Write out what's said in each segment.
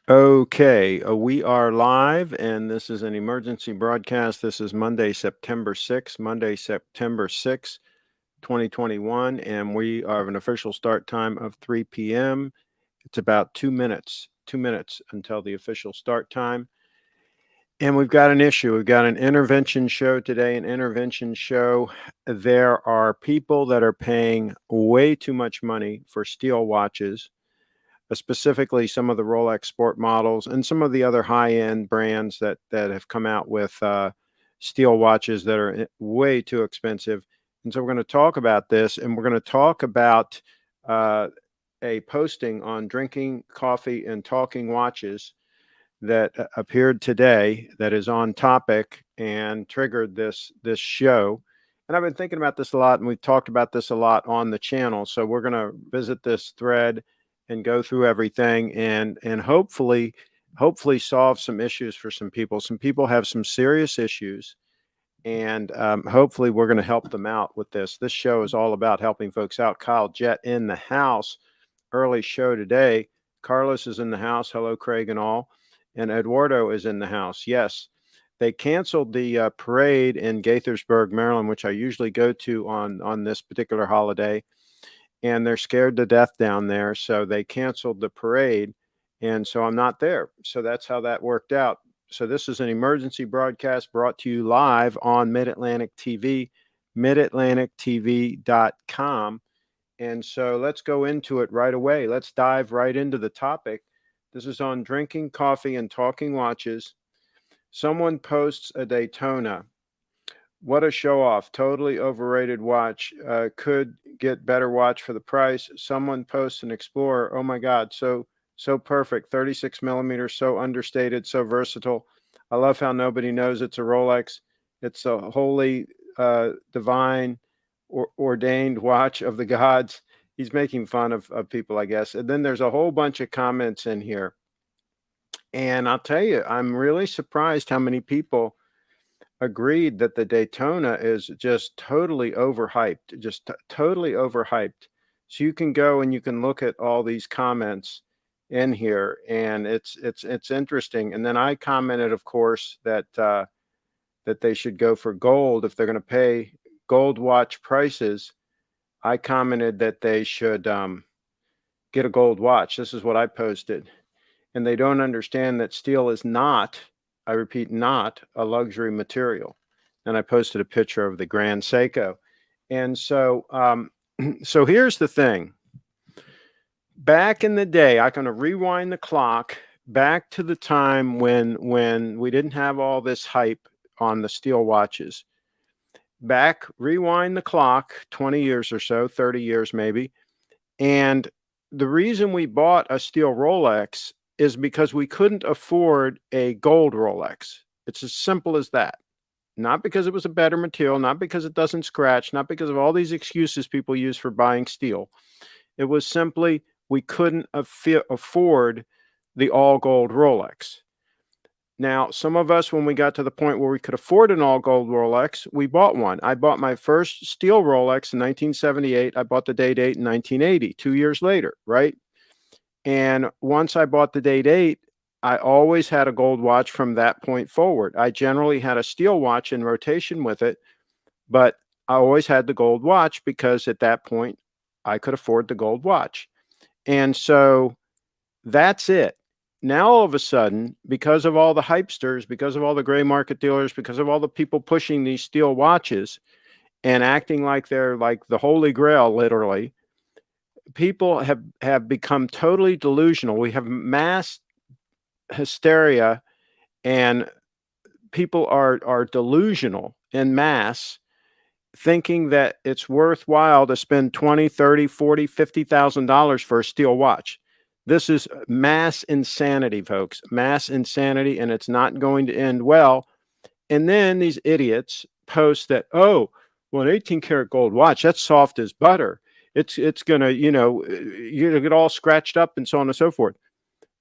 Okay, we are live, and this is an emergency broadcast. This is Monday, September 6th, 2021, and we have an official start time of 3 p.m. It's about 2 minutes until the official start time. And we've got an issue. We've got an intervention show today, an intervention show. There are people that are paying way too much money for steel watches, specifically some of the Rolex sport models and some of the other high-end brands that have come out with steel watches that are way too expensive. And so we're going to talk about this, and we're going to talk about uh, a posting on drinking coffee and talking watches that appeared today that is on topic and triggered this show. And I've been thinking about this a lot, and we've talked about this a lot on the channel. So we're going to visit this thread and go through everything and hopefully solve some issues for some people. Some people have some serious issues, and hopefully we're going to help them out with this. This show is all about helping folks out. Kyle Jett in the house, early show today. Carlos is in the house. Hello, Craig and all. And Eduardo is in the house. Yes, they canceled the parade in Gaithersburg, Maryland, which I usually go to on this particular holiday, and they're scared to death down there, so they canceled the parade, and so I'm not there. So that's how that worked out. So this is an emergency broadcast brought to you live on Mid-Atlantic TV, midatlantictv.com. And so let's go into it right away. Let's dive right into the topic. This is on drinking coffee and talking watches. Someone posts a Daytona. What a show off. Totally overrated watch. Could get better watch for the price. Someone posts an Explorer. Oh my God. So perfect. 36 millimeters. So understated. So versatile. I love how nobody knows it's a Rolex. It's a holy, divine, ordained watch of the gods. He's making fun of people, I guess. And then there's a whole bunch of comments in here. And I'll tell you, I'm really surprised how many people agreed that the Daytona is just totally overhyped, just totally overhyped. So you can go and you can look at all these comments in here, and it's interesting. And then I commented, of course, that that they should go for gold if they're going to pay gold watch prices. I commented that they should get a gold watch. This is what I posted, and they don't understand that steel is not, I repeat, not a luxury material. And I posted a picture of the Grand Seiko. And so, so here's the thing. Back in the day, I'm going to rewind the clock back to the time when we didn't have all this hype on the steel watches. Rewind the clock 20 years or so, 30 years maybe. And the reason we bought a steel Rolex is because we couldn't afford a gold Rolex. It's as simple as that. Not because it was a better material, not because it doesn't scratch, not because of all these excuses people use for buying steel. It was simply we couldn't afford the all gold Rolex. Now, some of us, when we got to the point where we could afford an all gold Rolex, we bought one. I bought my first steel Rolex in 1978. I bought the day-date in 1980, 2 years later, right? And once I bought the day-date, I always had a gold watch from that point forward. I generally had a steel watch in rotation with it, but I always had the gold watch because at that point I could afford the gold watch. And so that's it. Now, all of a sudden, because of all the hypesters, because of all the gray market dealers, because of all the people pushing these steel watches and acting like they're like the Holy Grail, literally, people have become totally delusional. We have mass hysteria, and people are delusional in mass, thinking that it's worthwhile to spend 20, 30, 40, $50,000 for a steel watch. This is mass insanity, folks, mass insanity, and it's not going to end well. And then these idiots post that, oh, well, an 18 karat gold watch, that's soft as butter. It's going to, you're going to get all scratched up and so on and so forth.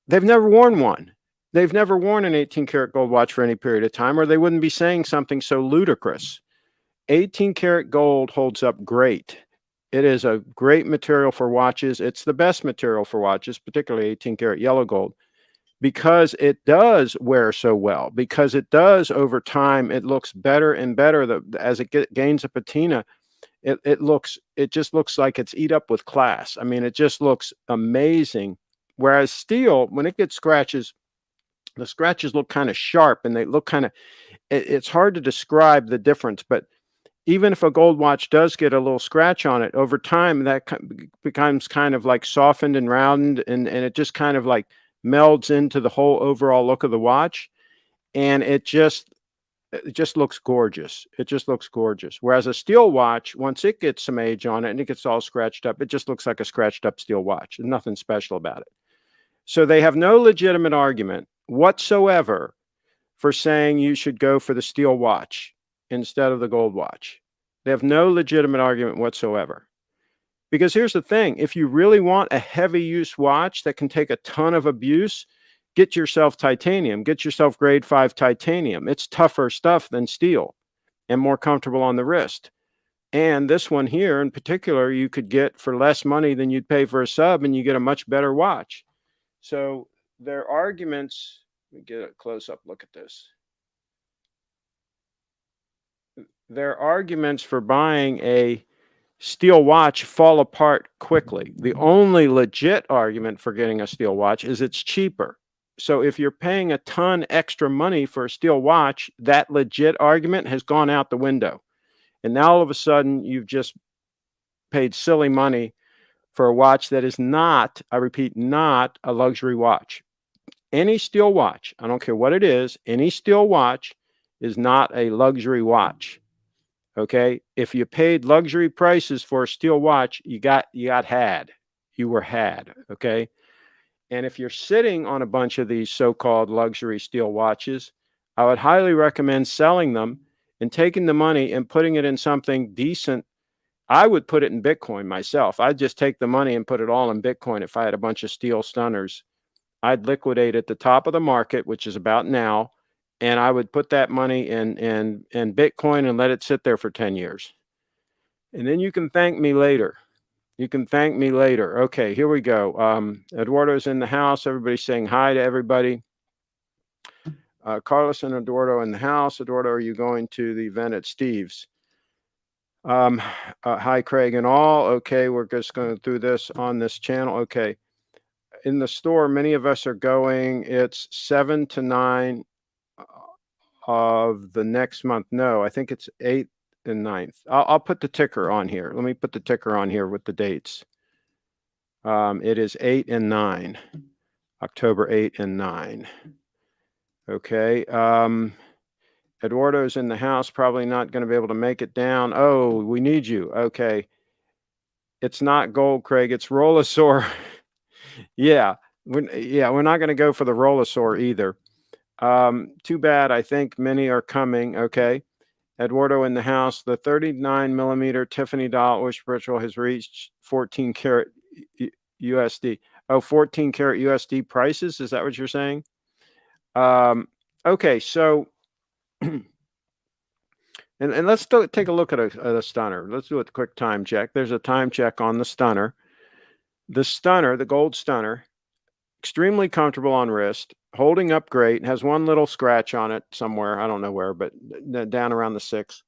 They've never worn one. They've never worn an 18 karat gold watch for any period of time, or they wouldn't be saying something so ludicrous. 18 karat gold holds up great. It is a great material for watches. It's the best material for watches, particularly 18 karat yellow gold. because it does wear so well, because it does over time, it looks better and better. As it gains a patina, it just looks like it's eat up with class. I mean, it just looks amazing. Whereas steel, when it gets scratches, the scratches look kind of sharp and they look kind of, it's hard to describe the difference. But even if a gold watch does get a little scratch on it, over time that becomes kind of like softened and rounded, and it just kind of like melds into the whole overall look of the watch. And it just looks gorgeous. It just looks gorgeous. Whereas a steel watch, once it gets some age on it and it gets all scratched up, it just looks like a scratched up steel watch. There's nothing special about it. So they have no legitimate argument whatsoever for saying you should go for the steel watch instead of the gold watch. They have no legitimate argument whatsoever. Because here's the thing, if you really want a heavy use watch that can take a ton of abuse, get yourself titanium, get yourself grade 5 titanium. It's tougher stuff than steel and more comfortable on the wrist. And this one here in particular, you could get for less money than you'd pay for a sub, and you get a much better watch. So their arguments, let me get a close up look at this. Their arguments for buying a steel watch fall apart quickly. The only legit argument for getting a steel watch is it's cheaper. So if you're paying a ton extra money for a steel watch, that legit argument has gone out the window. And now all of a sudden you've just paid silly money for a watch that is not, I repeat, not a luxury watch. Any steel watch, I don't care what it is, any steel watch is not a luxury watch. Okay, if you paid luxury prices for a steel watch, you were had. Okay, and if you're sitting on a bunch of these so-called luxury steel watches, I would highly recommend selling them and taking the money and putting it in something decent. I would put it in Bitcoin myself. I'd just take the money and put it all in Bitcoin. If I had a bunch of steel stunners, I'd liquidate at the top of the market, which is about now, and I would put that money in Bitcoin and let it sit there for 10 years. And then you can thank me later. You can thank me later. Okay, here we go. Eduardo's in the house. Everybody's saying hi to everybody. Carlos and Eduardo in the house. Eduardo, are you going to the event at Steve's? Hi, Craig and all. Okay, we're just going through this on this channel. Okay. In the store, many of us are going. It's 7 to 9 of the next month. No, I think it's 8th and 9th. I'll put the ticker on here. Let me put the ticker on here with the dates. It is 8 and 9, October 8 and 9. Okay. Eduardo's in the house, probably not going to be able to make it down. Oh, we need you. Okay. It's not gold, Craig. It's Rolesaur. Yeah. We're not going to go for the Rolesaur either. Too bad. I think many are coming. Okay. Eduardo in the house. The 39 millimeter Tiffany doll Wish ritual has reached 14 karat USD. Oh, 14 karat USD prices. Is that what you're saying? Okay. So, and let's take a look at a stunner. Let's do a quick time check. There's a time check on the stunner. The stunner, the gold stunner, extremely comfortable on wrist, holding up great, has one little scratch on it somewhere. I don't know where, but down around the 6.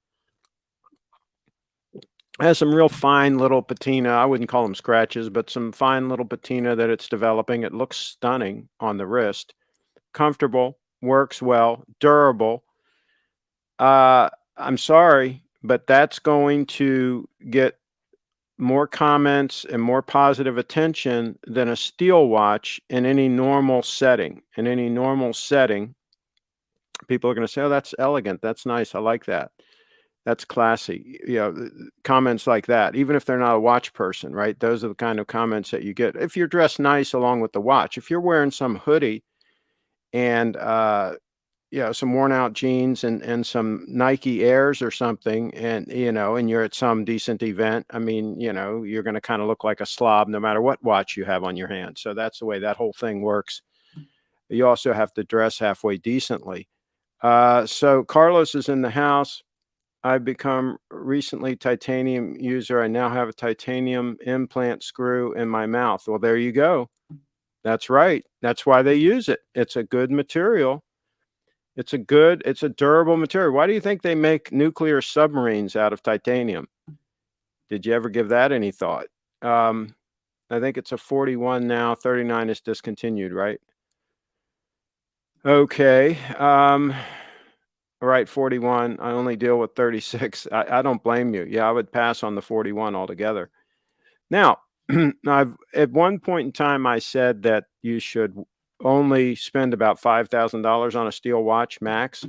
Has some real fine little patina. I wouldn't call them scratches, but some fine little patina that it's developing. It looks stunning on the wrist. Comfortable, works well, durable. I'm sorry, but that's going to get more comments and more positive attention than a steel watch in any normal setting. In any normal setting, people are going to say, oh, that's elegant. That's nice. I like that. That's classy. You know, comments like that, even if they're not a watch person, right? Those are the kind of comments that you get. If you're dressed nice along with the watch, if you're wearing some hoodie and, some worn out jeans and some Nike Airs or something, and, and you're at some decent event, I mean, you're going to kind of look like a slob no matter what watch you have on your hand. So that's the way that whole thing works. You also have to dress halfway decently. So Carlos is in the house. I've become recently titanium user. I now have a titanium implant screw in my mouth. Well, there you go. That's right. That's why they use it. It's a good material. It's a durable material. Why do you think they make nuclear submarines out of titanium? Did you ever give that any thought? Um, I think it's a 41 now, 39 is discontinued, right? Okay. All right, 41. I only deal with 36. I don't blame you. Yeah, I would pass on the 41 altogether. Now, I've at one point in time I said that you should only spend about $5,000 on a steel watch max,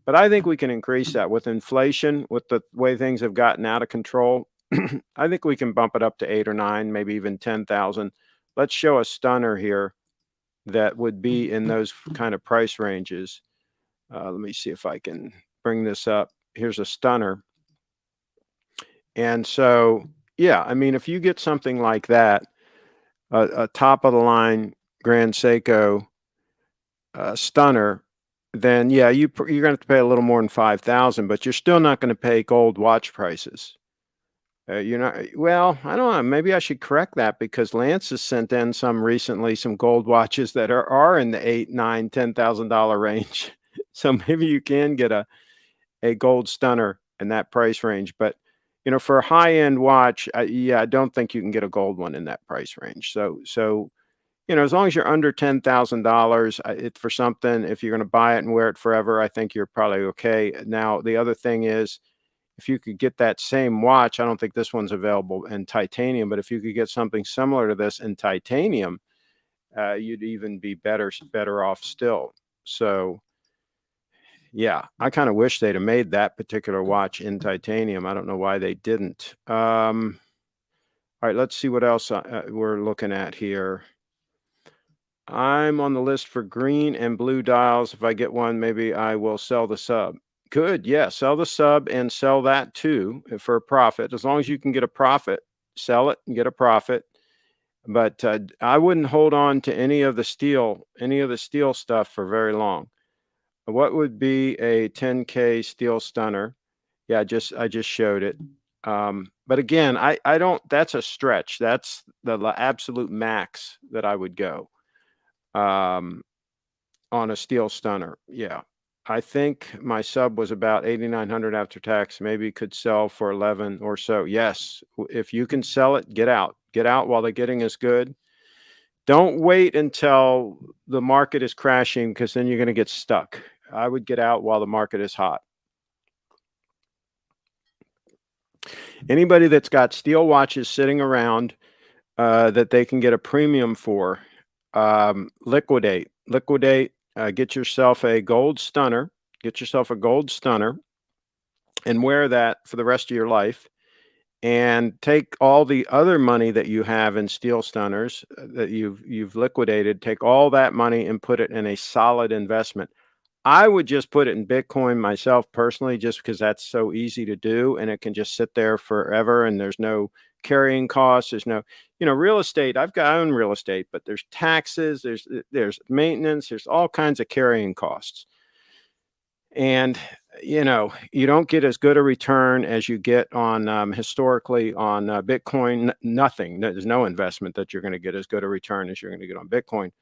but I think we can increase that with inflation, with the way things have gotten out of control. I think we can bump it up to 8 or 9, maybe even 10,000. Let's show a stunner here that would be in those kind of price ranges. Let me see if I can bring this up. Here's a stunner. And so, yeah, I mean, if you get something like that, a top of the line Grand Seiko stunner, then yeah, you're going to have to pay a little more than 5,000, but you're still not going to pay gold watch prices. You're not, well, I don't know. Maybe I should correct that because Lance has sent in some recently, some gold watches that are in the 8, 9, $10,000 range. So maybe you can get a gold stunner in that price range. But for a high end watch, yeah, I don't think you can get a gold one in that price range. So as long as you're under $10,000, for something, if you're going to buy it and wear it forever, I think you're probably okay. Now, the other thing is, if you could get that same watch, I don't think this one's available in titanium, but if you could get something similar to this in titanium, you'd even be better off still. So, yeah, I kind of wish they'd have made that particular watch in titanium. I don't know why they didn't. All right, let's see what else we're looking at here. I'm on the list for green and blue dials. If I get one, maybe I will sell the sub. Good. Yeah. Sell the sub and sell that too for a profit. As long as you can get a profit, sell it and get a profit. But I wouldn't hold on to any of the steel stuff for very long. What would be a 10K steel stunner? Yeah, I just showed it. But again, I don't, that's a stretch. That's the absolute max that I would go. On a steel stunner. Yeah. I think my sub was about 8,900 after tax, maybe could sell for 11 or so. Yes. If you can sell it, get out. Get out while the getting is good. Don't wait until the market is crashing because then you're going to get stuck. I would get out while the market is hot. Anybody that's got steel watches sitting around that they can get a premium for, liquidate. Get yourself a gold stunner. Get yourself a gold stunner and wear that for the rest of your life. And take all the other money that you have in steel stunners that you've liquidated. Take all that money and put it in a solid investment. I would just put it in Bitcoin myself personally, just because that's so easy to do and it can just sit there forever and there's no carrying costs. There's no, real estate. I own real estate, but there's taxes, there's maintenance, there's all kinds of carrying costs. And, you don't get as good a return as you get on historically on Bitcoin. Nothing. There's no investment that you're going to get as good a return as you're going to get on Bitcoin.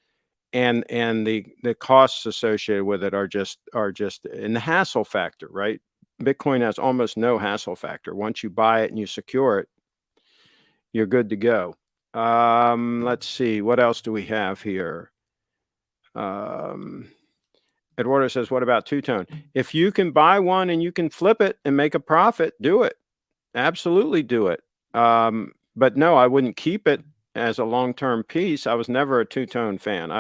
And the costs associated with it are just in the hassle factor, right? Bitcoin has almost no hassle factor. Once you buy it and you secure it, you're good to go. Let's see, what else do we have here? Eduardo says, what about two-tone? If you can buy one and you can flip it and make a profit, do it. Absolutely do it. But no, I wouldn't keep it as a long-term piece. I was never a two-tone fan.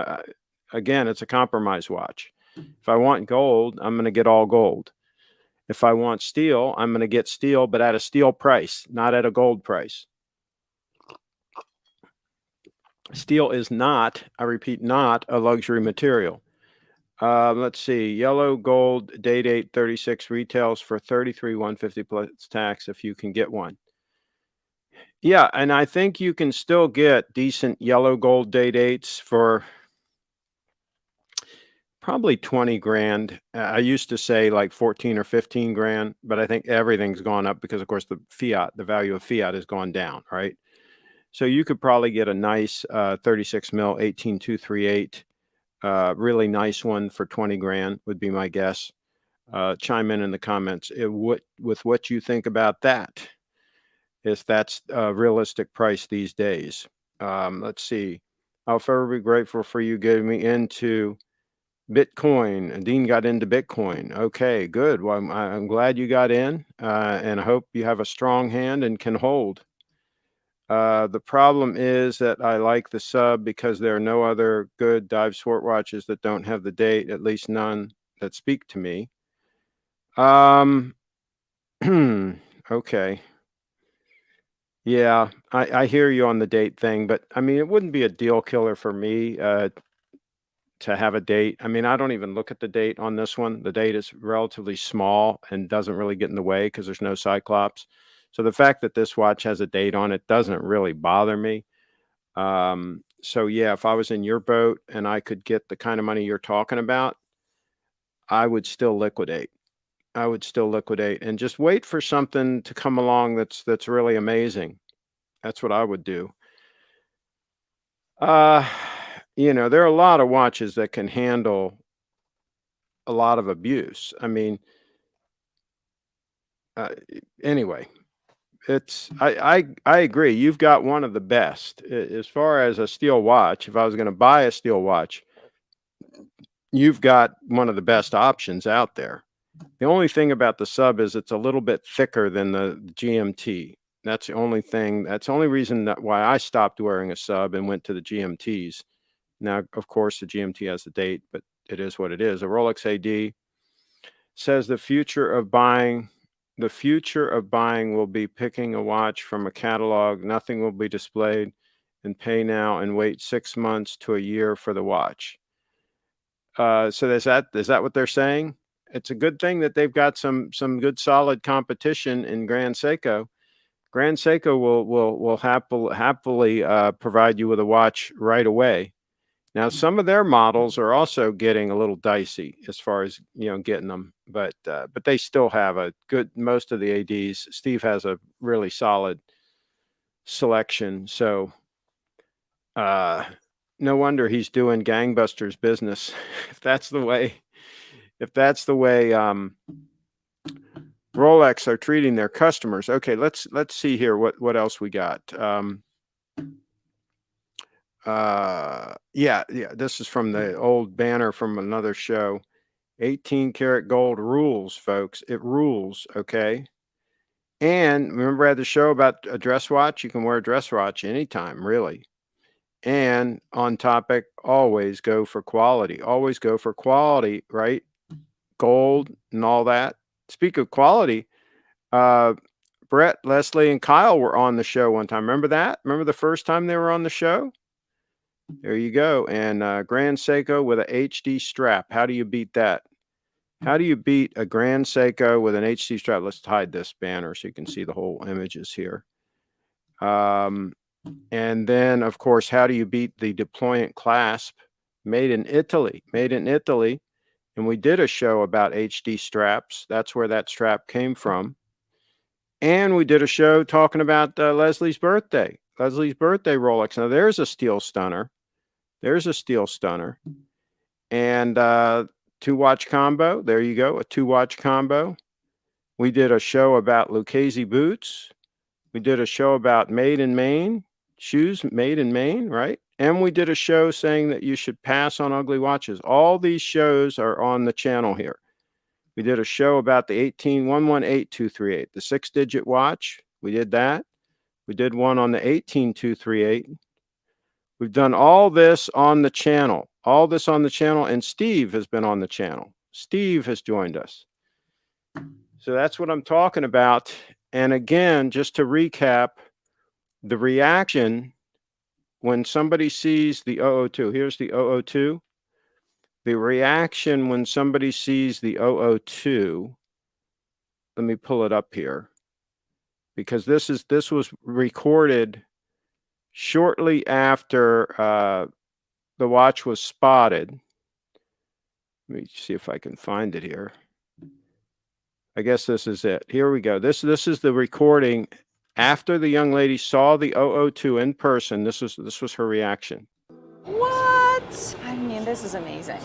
Again, it's a compromise watch. If I want gold, I'm going to get all gold. If I want steel, I'm going to get steel, but at a steel price, not at a gold price. Steel is not, I repeat, not a luxury material. Let's see, yellow gold date 36 retails for $33,150 plus tax if you can get one. Yeah, and I think you can still get decent yellow gold date 8s for probably 20 grand. I used to say like 14 or 15 grand, but I think everything's gone up because of course the value of fiat has gone down, right? So you could probably get a nice 36 mil 18238, really nice one for 20 grand would be my guess. Chime in the comments with what you think about that, if that's a realistic price these days. Let's see. I'll forever be grateful for you getting me into Bitcoin. And Dean got into Bitcoin. Okay, good. Well, I'm glad you got in, and I hope you have a strong hand and can hold. The problem is that I like the sub because there are no other good dive sport watches that don't have the date, at least none that speak to me. Okay. Yeah, I hear you on the date thing, but I mean, it wouldn't be a deal killer for me to have a date. I mean, I don't even look at the date on this one. The date is relatively small and doesn't really get in the way because there's no Cyclops. So the fact that this watch has a date on it doesn't really bother me. So yeah, if I was in your boat and I could get the kind of money you're talking about, I would still liquidate. I would still liquidate and just wait for something to come along that's really amazing. That's what I would do. Uh, there are a lot of watches that can handle a lot of abuse. I mean, uh, anyway, I agree. You've got one of the best as far as a steel watch. If I was going to buy a steel watch, you've got one of the best options out there. The only thing about the sub is it's a little bit thicker than the GMT. That's the only thing. That's the only reason why I stopped wearing a sub and went to the GMTs. Now, of course, the GMT has a date, but it is what it is. A Rolex AD says the future of buying will be picking a watch from a catalog. Nothing will be displayed, and pay now and wait 6 months to a year for the watch. So is that what they're saying? It's a good thing that they've got some good solid competition in Grand Seiko. Grand Seiko will happily provide you with a watch right away. Now, some of their models are also getting a little dicey as far as getting them, but they still have a good. Most of the ADs, Steve has a really solid selection. So, no wonder he's doing gangbusters business. if that's the way, Rolex are treating their customers. Okay, let's see here what else we got. Yeah, this is from the old banner from another show. 18 karat gold rules, folks. It rules, okay? And remember I had the show about a dress watch? You can wear a dress watch anytime, really. And on topic, always go for quality. Always go for quality, right? Gold and all that. Speak of quality, Brett, Leslie, and Kyle were on the show one time. Remember that? Remember the first time they were on the show? There you go. And Grand Seiko with a HD strap. How do you beat that? How do you beat a Grand Seiko with an HD strap? Let's hide this banner so you can see the whole images here. And then, of course, how do you beat the deployant clasp made in Italy? Made in Italy. And we did a show about HD straps. That's where that strap came from. And we did a show talking about Leslie's birthday. Leslie's birthday Rolex. Now, there's a steel stunner. There's a steel stunner. And 2-watch combo. There you go, a 2-watch combo. We did a show about Lucchese boots. We did a show about made in Maine, shoes made in Maine, right? And we did a show saying that you should pass on ugly watches. All these shows are on the channel here. We did a show about the 18118-238, the 6-digit watch. We did that. We did one on the 18238. We've done all this on the channel, and Steve has been on the channel. Steve has joined us. So that's what I'm talking about. And again, just to recap, the reaction when somebody sees the 002, here's the 002. The reaction when somebody sees the 002, let me pull it up here, because this was recorded shortly after the watch was spotted. Let me see if I can find it here. I guess this is it. Here we go. This is the recording After the young lady saw the 002 in person, this was her reaction. What? I mean, this is amazing.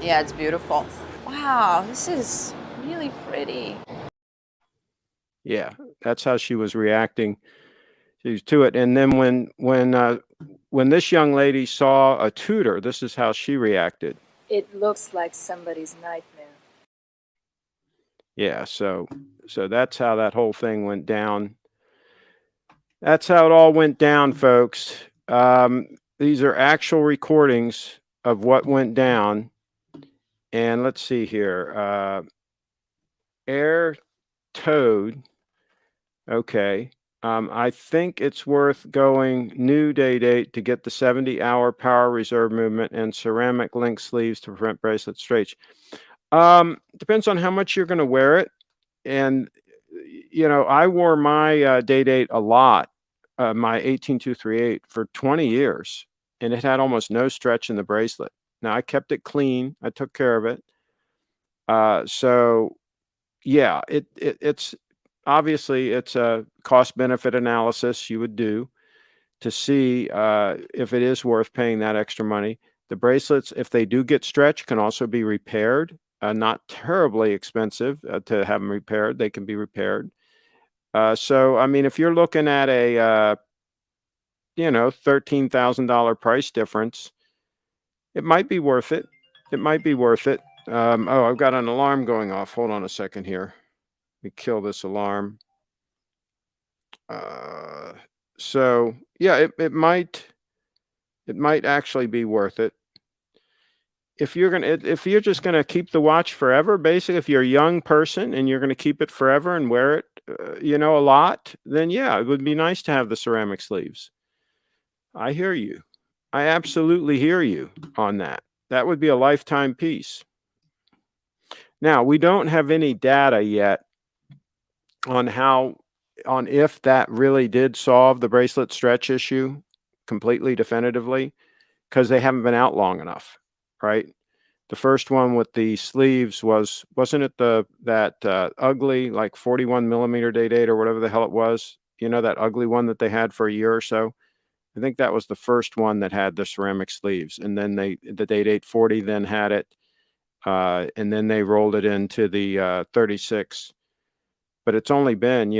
Yeah, it's beautiful. Wow, this is really pretty. Yeah, that's how she was reacting to it. And then when this young lady saw a Tudor, this is how she reacted. It looks like somebody's nightmare. Yeah, so that's how that whole thing went down. That's how it all went down, folks. These are actual recordings of what went down. And let's see here. Air Toad. Okay. I think it's worth going new day date to get the 70-hour power reserve movement and ceramic link sleeves to prevent bracelet stretch. Depends on how much you're going to wear it. And, I wore my day date a lot, my 18238 for 20 years, and it had almost no stretch in the bracelet. Now, I kept it clean. I took care of it. So yeah, it's obviously it's a cost benefit analysis you would do to see if it is worth paying that extra money. The bracelets, if they do get stretched, can also be repaired. Not terribly expensive to have them repaired. They can be repaired. So, I mean, if you're looking at a $13,000 price difference, it might be worth it. It might be worth it. Oh, I've got an alarm going off. Hold on a second here. Let me kill this alarm. Uh, so yeah, it might actually be worth it. If you're just gonna keep the watch forever, basically, if you're a young person and you're gonna keep it forever and wear it, a lot, then yeah, it would be nice to have the ceramic sleeves. I hear you. I absolutely hear you on that. That would be a lifetime piece. Now, we don't have any data yet on if that really did solve the bracelet stretch issue completely definitively, because they haven't been out long enough, right? The first one with the sleeves wasn't it that ugly, like 41 millimeter day date or whatever the hell it was? That ugly one that they had for a year or so. I think that was the first one that had the ceramic sleeves, and then the date 840 then had it, and then they rolled it into the 36. But it's only been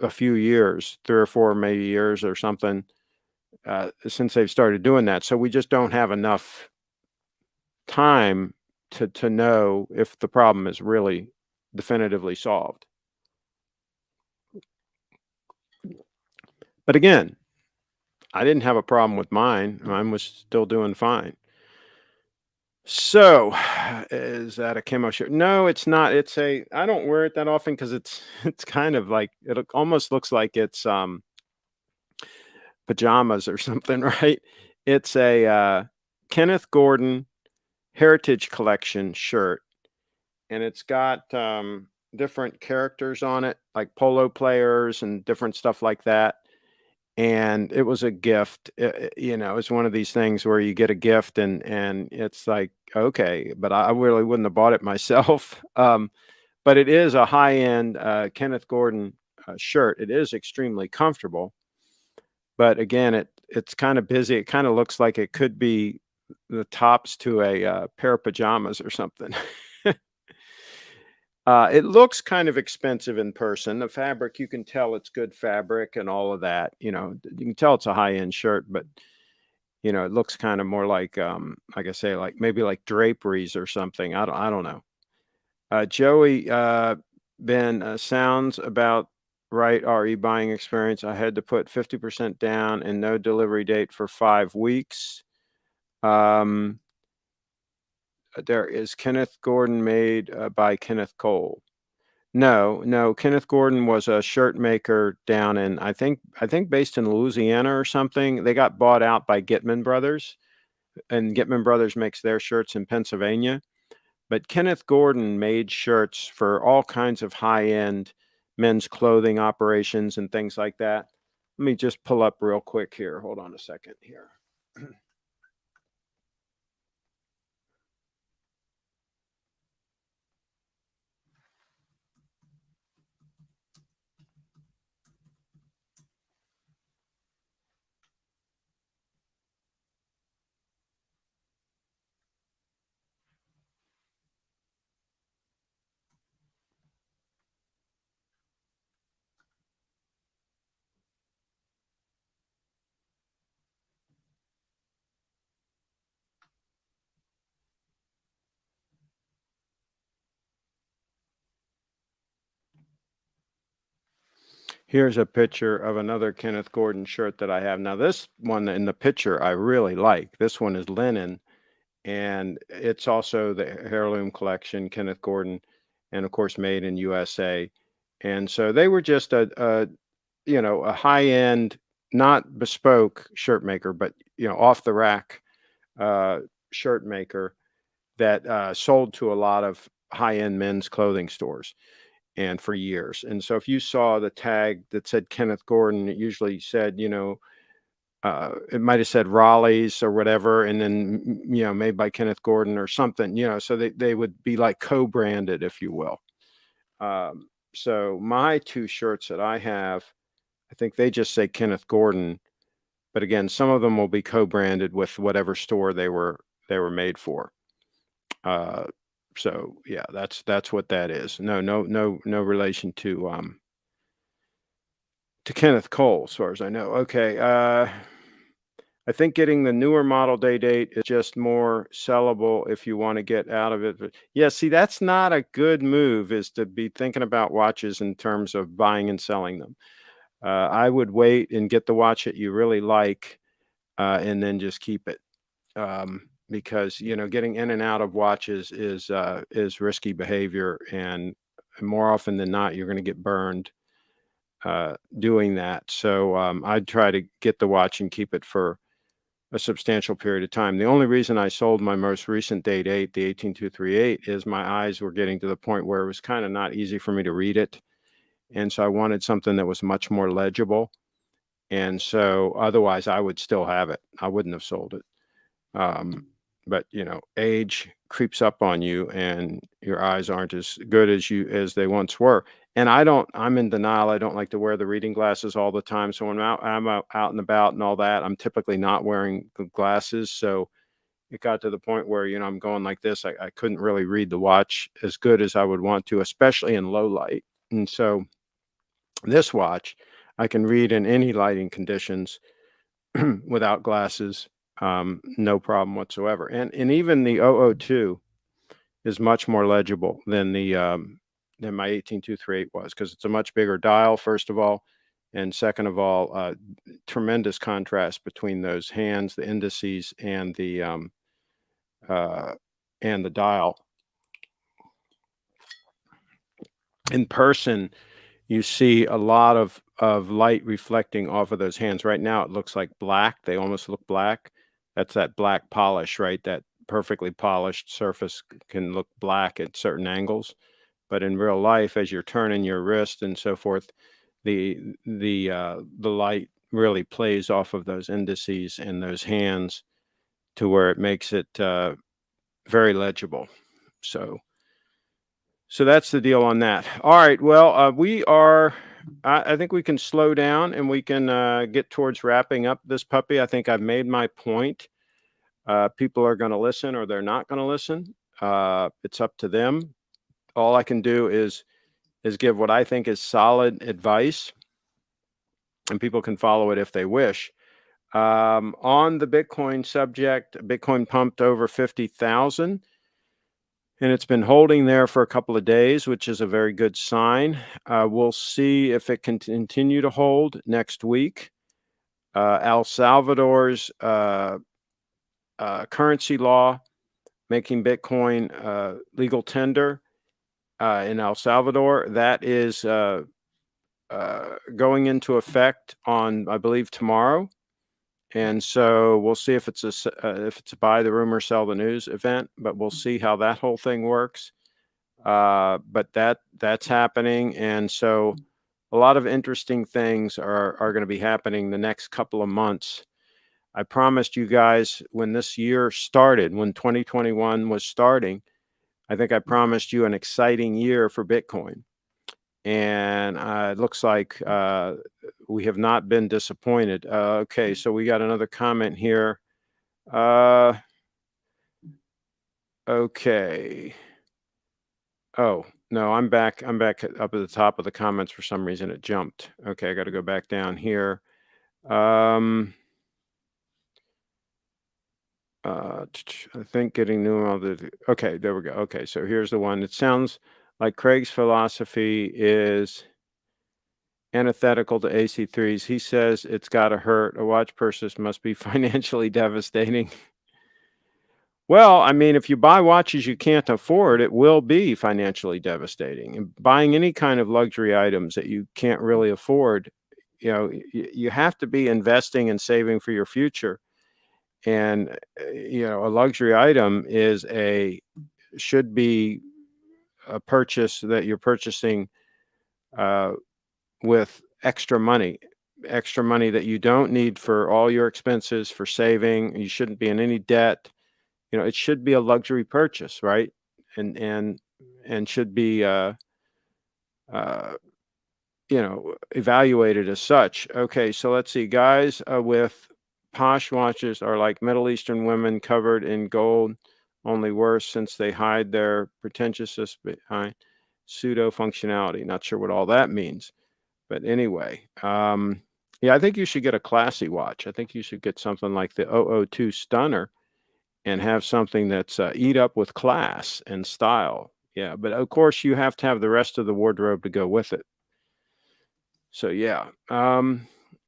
a few years, 3 or 4 maybe years or something, since they've started doing that. So we just don't have enough time to know if the problem is really definitively solved. But again, I didn't have a problem with mine. Mine was still doing fine. So, is that a camo shirt? No, it's not. I don't wear it that often because it's kind of like it almost looks like it's pajamas or something, right? It's a Kenneth Gordon Heritage Collection shirt, and it's got different characters on it, like polo players and different stuff like that. And it was a gift. It's one of these things where you get a gift and it's like, okay, but I really wouldn't have bought it myself. But it is a high end Kenneth Gordon shirt. It is extremely comfortable. But again, it's kind of busy. It kind of looks like it could be the tops to a pair of pajamas or something. It looks kind of expensive in person. The fabric, you can tell it's good fabric and all of that. You can tell it's a high-end shirt, but it looks kind of more like I say, like maybe like draperies or something. I don't know. Joey, Ben, sounds about right. RE buying experience. I had to put 50% down and no delivery date for 5 weeks. Um, there is Kenneth Gordon made by Kenneth Cole. No, no, Kenneth Gordon was a shirt maker down in I think based in Louisiana or something. They got bought out by Gitman Brothers, and Gitman Brothers makes their shirts in Pennsylvania. But Kenneth Gordon made shirts for all kinds of high-end men's clothing operations and things like that. Let me just pull up real quick here. Hold on a second here. Here's a picture of another Kenneth Gordon shirt that I have. Now, this one in the picture I really like. This one is linen, and it's also the heirloom collection, Kenneth Gordon, and of course made in USA. And so they were just a high-end, not bespoke shirt maker, but off the rack uh, shirt maker that sold to a lot of high-end men's clothing stores and for years. And so if you saw the tag that said Kenneth Gordon, it usually said, it might have said Raleigh's or whatever, and then, made by Kenneth Gordon or something, so they would be like co-branded, if you will. So my two shirts that I have, I think they just say Kenneth Gordon, but again, some of them will be co-branded with whatever store they were made for. So yeah, that's what that is. No relation to Kenneth Cole, as far as I know. Okay, I think getting the newer model date is just more sellable if you want to get out of it. But yeah, see, that's not a good move, is to be thinking about watches in terms of buying and selling them. I would wait and get the watch that you really like, and then just keep it. Because getting in and out of watches is risky behavior, and more often than not, you're going to get burned doing that. So I'd try to get the watch and keep it for a substantial period of time. The only reason I sold my most recent date 8, the 18238, is my eyes were getting to the point where it was kind of not easy for me to read it, and so I wanted something that was much more legible. And so otherwise, I would still have it. I wouldn't have sold it. But age creeps up on you, and your eyes aren't as good as they once were. And I'm in denial. I don't like to wear the reading glasses all the time. So when I'm out and about and all that, I'm typically not wearing the glasses. So it got to the point where, I'm going like this. I couldn't really read the watch as good as I would want to, especially in low light. And so this watch, I can read in any lighting conditions without glasses, no problem whatsoever. And even the 002 is much more legible than my 18238 was, because it's a much bigger dial, first of all, and second of all, tremendous contrast between those hands, the indices, and the dial. In person, you see a lot of light reflecting off of those hands. Right now, it looks like black. They almost look black. That's that black polish, right? That perfectly polished surface can look black at certain angles. But in real life, as you're turning your wrist and so forth, the light really plays off of those indices and those hands to where it makes it very legible. So that's the deal on that. All right. Well, I think we can slow down and we can get towards wrapping up this puppy. I think I've made my point. People are going to listen or they're not going to listen. It's up to them. All I can do is give what I think is solid advice, and people can follow it if they wish. On the Bitcoin subject, Bitcoin pumped over 50,000. And it's been holding there for a couple of days, which is a very good sign. We'll see if it can continue to hold next week. El Salvador's currency law making Bitcoin legal tender in El Salvador, that is going into effect on, I believe, tomorrow. And so we'll see if it's a buy the rumor, sell the news event, but we'll see how that whole thing works. But that's happening, and so a lot of interesting things are going to be happening the next couple of months. I promised you guys when this year started, when 2021 was starting, I think I promised you an exciting year for Bitcoin, and it looks like we have not been disappointed. Okay, so we got another comment here. Okay. Oh, no, I'm back up at the top of the comments. For some reason it jumped. Okay, I got to go back down here. I think getting new okay, there we go. Okay, so here's the one. It sounds like Craig's philosophy is antithetical to AC3s. He says it's got to hurt. A watch purchase must be financially devastating. Well, I mean, if you buy watches you can't afford, it will be financially devastating. And buying any kind of luxury items that you can't really afford, you have to be investing and saving for your future. And a luxury item should be a purchase that you're purchasing uh, with extra money that you don't need for all your expenses, for saving. You shouldn't be in any debt. It should be a luxury purchase, right? And should be uh, evaluated as such. Okay, so let's see. Guys with posh watches are like Middle Eastern women covered in gold, only worse since they hide their pretentiousness behind pseudo functionality. Not sure what all that means, but anyway, yeah, I think you should get a classy watch. I think you should get something like the 002 Stunner and have something that's eat up with class and style. Yeah, but of course you have to have the rest of the wardrobe to go with it. So yeah,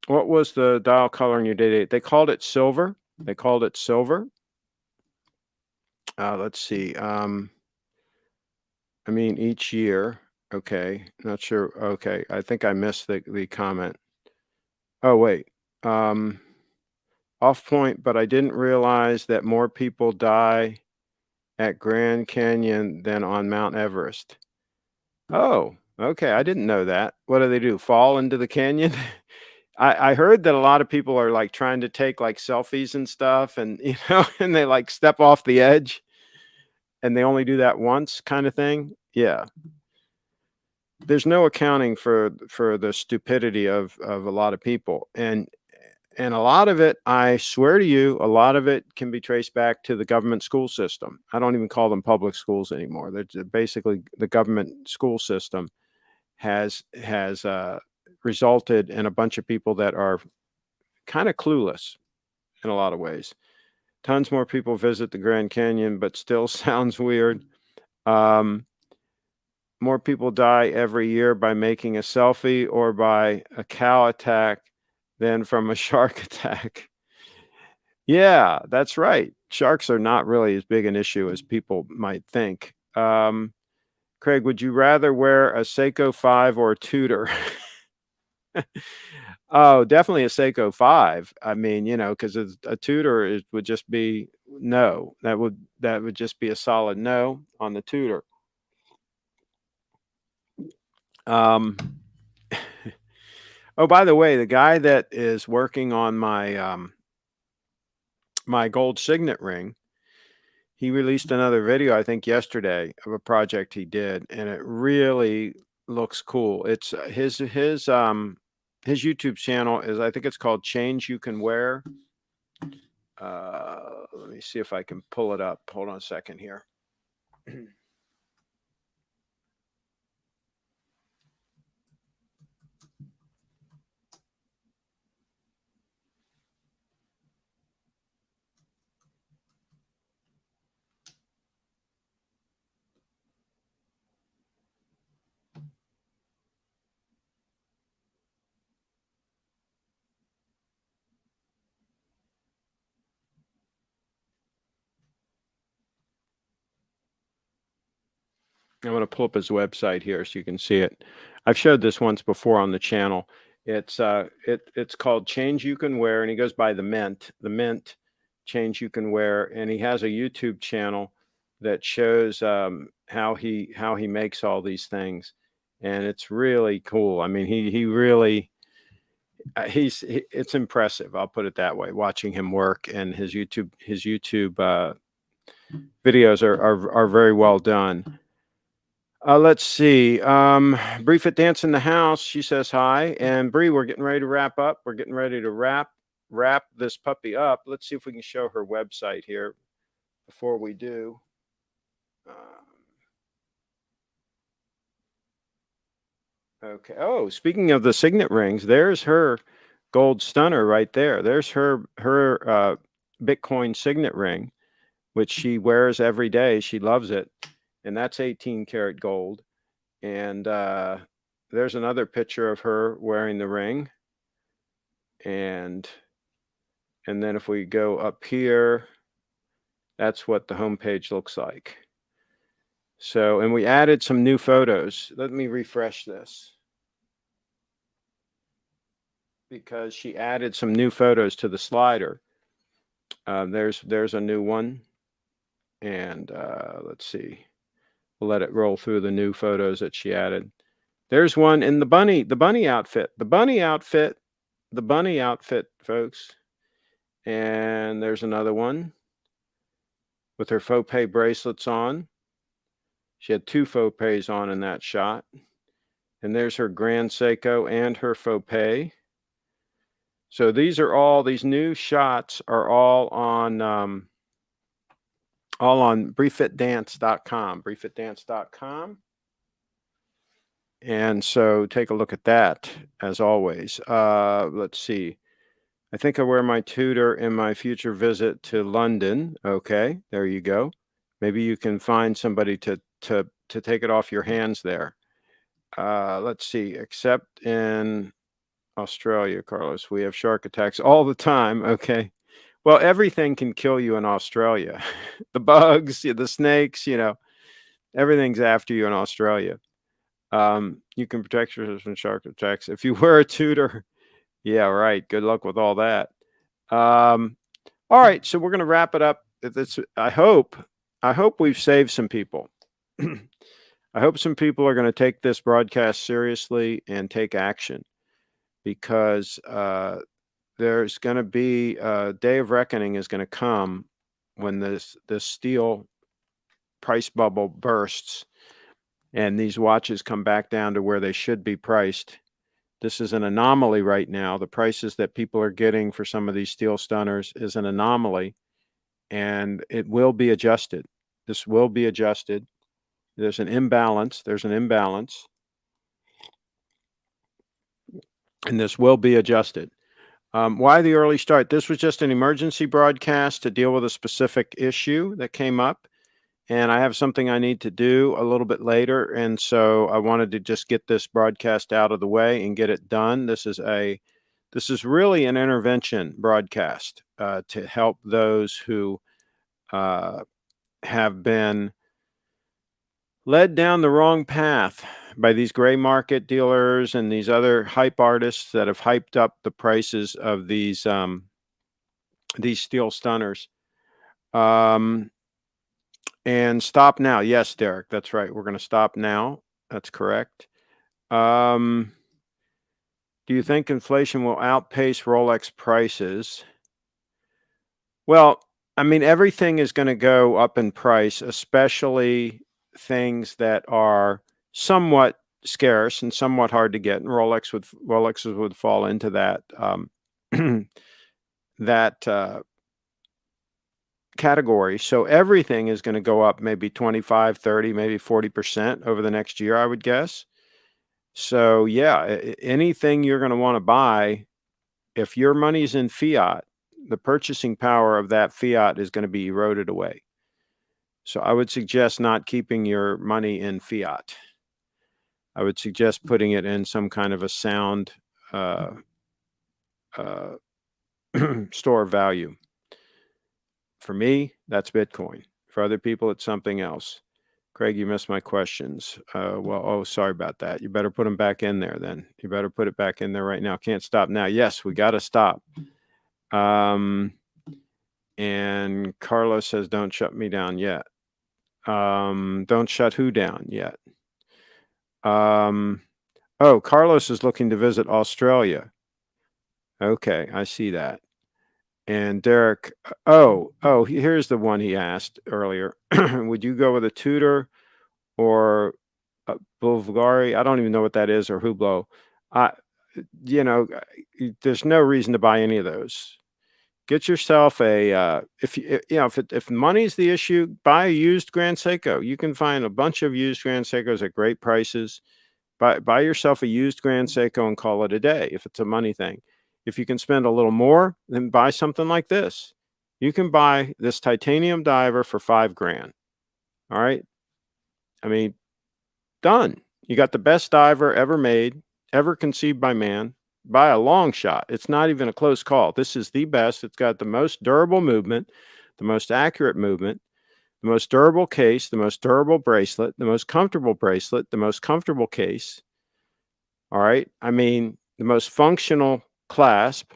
what was the dial color in your day? They called it silver. They called it silver. Let's see. I mean, each year. Okay, not sure. Okay, I think I missed the comment. Oh wait. Off point, but I didn't realize that more people die at Grand Canyon than on Mount Everest. Oh, okay. I didn't know that. What do they do? Fall into the canyon? I heard that a lot of people are like trying to take like selfies and stuff, and and they like step off the edge, and they only do that once, kind of thing. Yeah. There's no accounting for the stupidity of a lot of people, and a lot of it, I swear to you, a lot of it can be traced back to the government school system. I don't even call them public schools anymore. They're basically the government school system has resulted in a bunch of people that are kind of clueless in a lot of ways. Tons more people visit the Grand Canyon, but still sounds weird. More people die every year by making a selfie or by a cow attack than from a shark attack. Yeah, that's right. Sharks are not really as big an issue as people might think. Craig, would you rather wear a Seiko 5 or a Tudor? Oh, definitely a Seiko 5. I mean, because a Tudor would just be no. That would just be a solid no on the Tudor. Um, oh, by the way, the guy that is working on my gold signet ring, he released another video, I think yesterday, of a project he did, and it really looks cool. It's his YouTube channel is, I think it's called Change You Can Wear. Let me see if I can pull it up. Hold on a second here. I'm going to pull up his website here so you can see it. I've showed this once before on the channel. It's called Change You Can Wear, and he goes by the Mint Change You Can Wear, and he has a YouTube channel that shows how he makes all these things, and it's really cool. I mean, he really it's impressive. I'll put it that way. Watching him work, and his YouTube videos are very well done. Let's see. Bree Fit Dance in the house. She says hi. And Bree, we're getting ready to wrap up. We're getting ready to wrap this puppy up. Let's see if we can show her website here before we do. Okay. Oh, speaking of the signet rings, there's her gold stunner right there. There's her Bitcoin signet ring, which she wears every day. She loves it, and that's 18 karat gold. And there's another picture of her wearing the ring. And then if we go up here, that's what the homepage looks like. So, and we added some new photos. Let me refresh this, because she added some new photos to the slider. There's a new one. And let's see. We'll let it roll through the new photos that she added. There's one in the bunny outfit. The bunny outfit, folks. And there's another one with her faux pay bracelets on. She had 2 faux pays on in that shot. And there's her Grand Seiko and her faux pay. So these new shots are all on briefitdance.com. And so take a look at that, as always. Let's see. I think I wear my Tudor in my future visit to London. Okay, there you go. Maybe you can find somebody to take it off your hands there. Let's see. Except in Australia, Carlos, we have shark attacks all the time. Okay. Well, everything can kill you in Australia. The bugs, the snakes, everything's after you in Australia. You can protect yourself from shark attacks if you wear a Tudor. Yeah, right. Good luck with all that. All right, so we're going to wrap it up. I hope we've saved some people. I hope some people are going to take this broadcast seriously and take action, because there's going to be a day of reckoning is going to come when this steel price bubble bursts and these watches come back down to where they should be priced. This is an anomaly right now. The prices that people are getting for some of these steel stunners is an anomaly, and it will be adjusted. This will be adjusted. There's an imbalance. And this will be adjusted. Why the early start? This was just an emergency broadcast to deal with a specific issue that came up. And I have something I need to do a little bit later. And so I wanted to just get this broadcast out of the way and get it done. This is really an intervention broadcast to help those who have been led down the wrong path by these gray market dealers and these other hype artists that have hyped up the prices of these steel stunners. And stop now. Yes, Derek, that's right. We're going to stop now. That's correct. Do you think inflation will outpace Rolex prices? Well, I mean, everything is going to go up in price, especially things that are somewhat scarce and somewhat hard to get. And Rolexes would fall into that category. So everything is going to go up maybe 25, 30, maybe 40% over the next year, I would guess. So yeah, anything you're going to want to buy, if your money's in fiat, the purchasing power of that fiat is going to be eroded away. So I would suggest not keeping your money in fiat. I would suggest putting it in some kind of a sound store of value. For me, that's Bitcoin. For other people, it's something else. Craig, you missed my questions. Sorry about that. You better put them back in there then. You better put it back in there right now. Can't stop now. Yes, we got to stop. And Carlos says, don't shut me down yet. Don't shut who down yet? Carlos is looking to visit Australia. Okay, I see that. And Derek, here's the one he asked earlier. Would you go with a Tudor or a Bulgari? I don't even know what that is, or Hublot. There's no reason to buy any of those. Get yourself if money's the issue, buy a used Grand Seiko. You can find a bunch of used Grand Seikos at great prices. Buy yourself a used Grand Seiko and call it a day if it's a money thing. If you can spend a little more, then buy something like this. You can buy this titanium diver for $5,000. All right. I mean, done. You got the best diver ever made, ever conceived by man, by a long shot. It's not even a close call. This is the best. It's got the most durable movement, the most accurate movement, the most durable case, the most durable bracelet, the most comfortable bracelet, the most comfortable case. All right. I mean, the most functional clasp.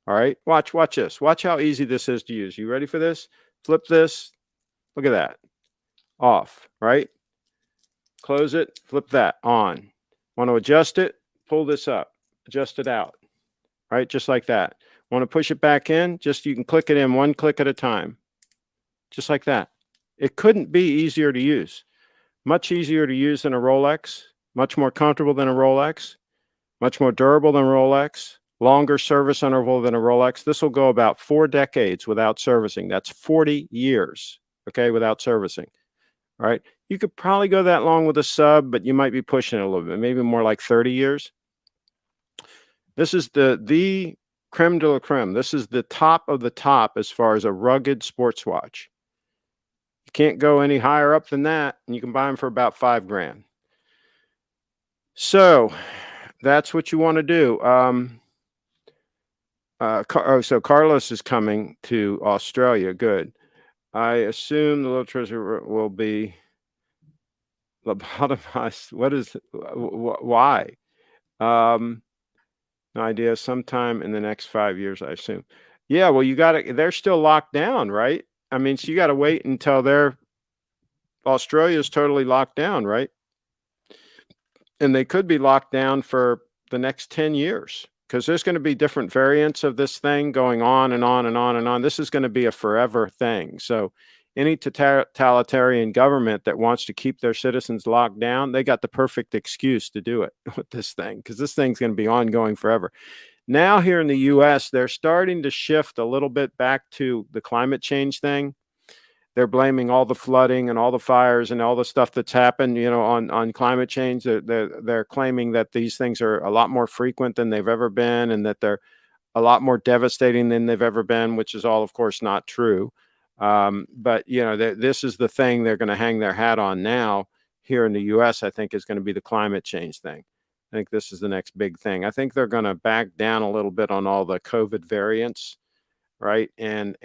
All right. Watch this. Watch how easy this is to use. You ready for this? Flip this. Look at that. Off, right? Close it, flip that on. Want to adjust it? Pull this up, adjust it out, right? Just like that. Want to push it back in? Just you can click it in one click at a time, just like that. It couldn't be easier to use. Much easier to use than a Rolex, much more comfortable than a Rolex, much more durable than a Rolex, longer service interval than a Rolex. This will go about 4 decades without servicing. That's 40 years, okay, without servicing. All right. You could probably go that long with a sub, but you might be pushing it a little bit, maybe more like 30 years. This is the creme de la creme. This is the top of the top as far as a rugged sports watch. You can't go any higher up than that, and you can buy them for about $5,000. So that's what you want to do. So Carlos is coming to Australia. Good. I assume the little treasure will be lobotomized. What is why? No idea. Sometime in the next 5 years, I assume. Yeah, well, you got to. They're still locked down, right? I mean, so you got to wait until Australia is totally locked down, right? And they could be locked down for the next 10 years because there's going to be different variants of this thing going on and on and on and on. This is going to be a forever thing. So any totalitarian government that wants to keep their citizens locked down, they got the perfect excuse to do it with this thing because this thing's going to be ongoing forever. Now here in the US, they're starting to shift a little bit back to the climate change thing. They're blaming all the flooding and all the fires and all the stuff that's happened, on climate change. They're claiming that these things are a lot more frequent than they've ever been and that they're a lot more devastating than they've ever been, which is all, of course, not true. But this is the thing they're going to hang their hat on now here in the US, I think, is going to be the climate change thing. I think this is the next big thing. I think they're going to back down a little bit on all the COVID variants, right? And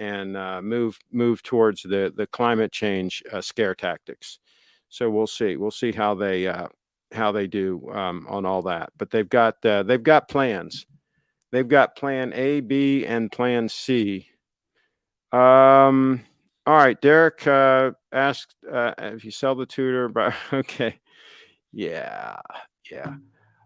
move towards the climate change scare tactics. So we'll see. We'll see how they do on all that. But they've got plans. They've got plan A, B, and plan C. All right, Derek asked if you sell the tutor, but okay. Yeah.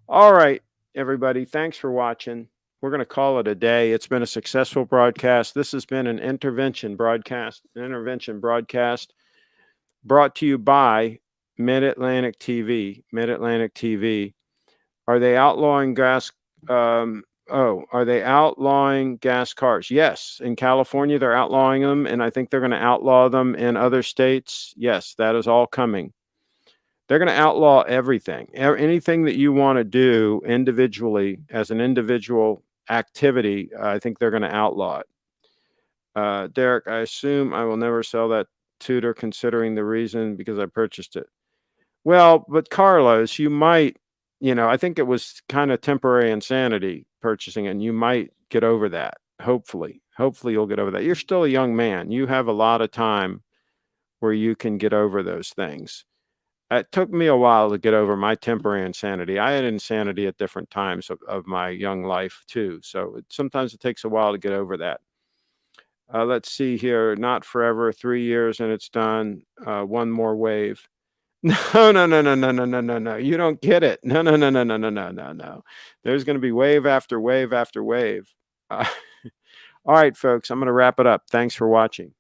All right, everybody. Thanks for watching. We're going to call it a day. It's been a successful broadcast. This has been an intervention broadcast brought to you by Mid-Atlantic TV. Mid-Atlantic TV. Are they outlawing gas? Are they outlawing gas cars? Yes. In California, they're outlawing them, and I think they're going to outlaw them in other states. Yes, that is all coming. They're going to outlaw everything. Anything that you want to do individually as an individual activity, I think they're going to outlaw it. Derek, I assume I will never sell that tutor considering the reason because I purchased it. Well, but Carlos, you might, I think it was kind of temporary insanity purchasing it, and you might get over that. Hopefully you'll get over that. You're still a young man. You have a lot of time where you can get over those things. It took me a while to get over my temporary insanity. I had insanity at different times of my young life too. So sometimes it takes a while to get over that. Let's see here. Not forever, 3 years and it's done. One more wave. No. You don't get it. No. There's going to be wave after wave after wave. All right, folks, I'm going to wrap it up. Thanks for watching.